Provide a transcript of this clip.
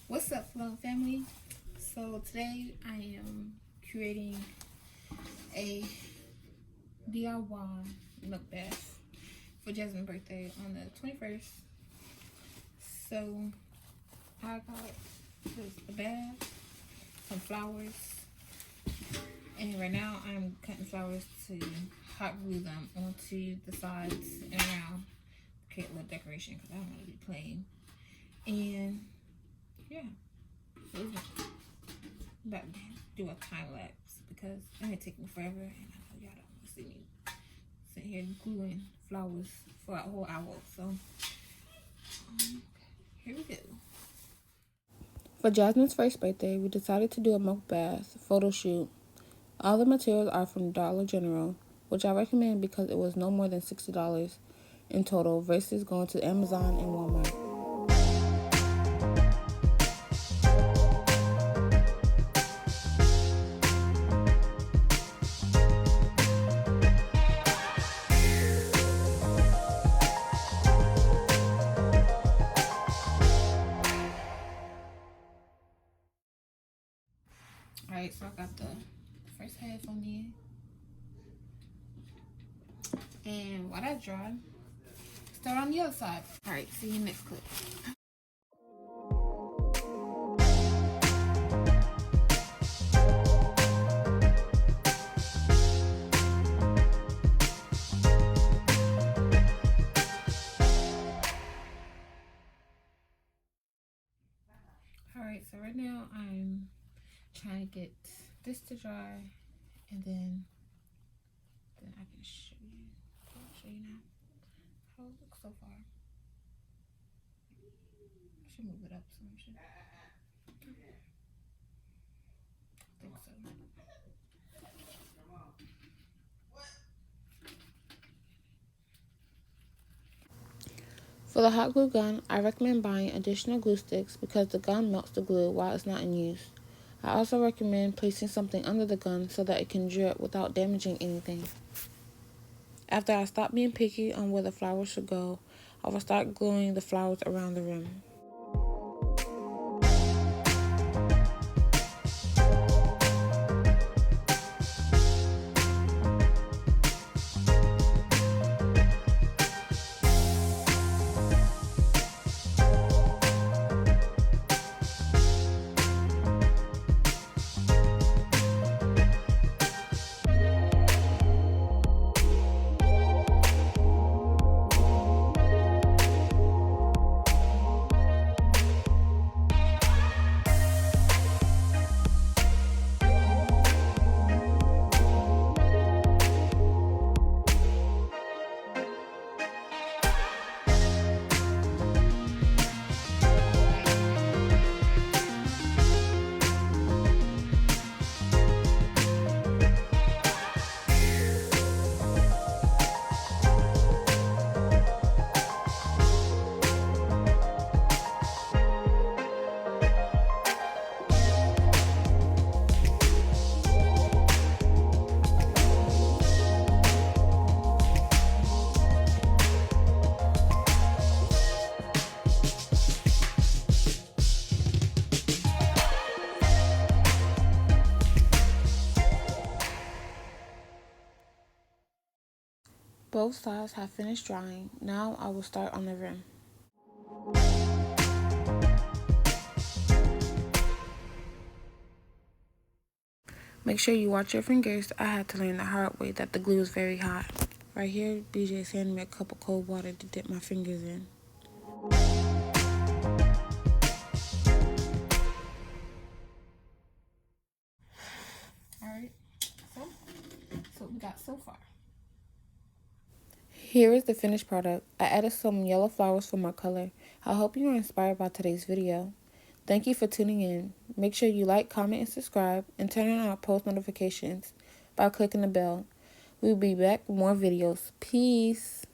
What's up, Flow family? So today I am creating a DIY milk bath for Jasmine's birthday on the 21st. So I got a bath, some flowers, and right now I'm cutting flowers to hot glue them onto the sides and around, create a little decoration because I don't want to be plain. And yeah. So I'm about to do a time lapse because it may take me forever, and I know y'all don't want to see me sitting here gluing flowers for a whole hour. So here we go. For Jasmine's first birthday, we decided to do a milk bath photo shoot. All the materials are from Dollar General, which I recommend because it was no more than $60 in total versus going to Amazon and Walmart. Alright, so I got the first half on there. And while that dry, start on the other side. Alright, see you next clip. Alright, so right now I'm trying to get this to dry, and then I can show you. I'll show you now how it looks so far. I should move it up some. I think so. For the hot glue gun, I recommend buying additional glue sticks because the gun melts the glue while it's not in use. I also recommend placing something under the gun so that it can drip without damaging anything. After I stop being picky on where the flowers should go, I will start gluing the flowers around the rim. Both sides have finished drying. Now I will start on the rim. Make sure you watch your fingers. I had to learn the hard way that the glue is very hot. Right here, BJ's handing me a cup of cold water to dip my fingers in. Alright, so that's what we got so far. Here is the finished product. I added some yellow flowers for my color. I hope you were inspired by today's video. Thank you for tuning in. Make sure you like, comment, and subscribe, and turn on our post notifications by clicking the bell. We'll be back with more videos. Peace.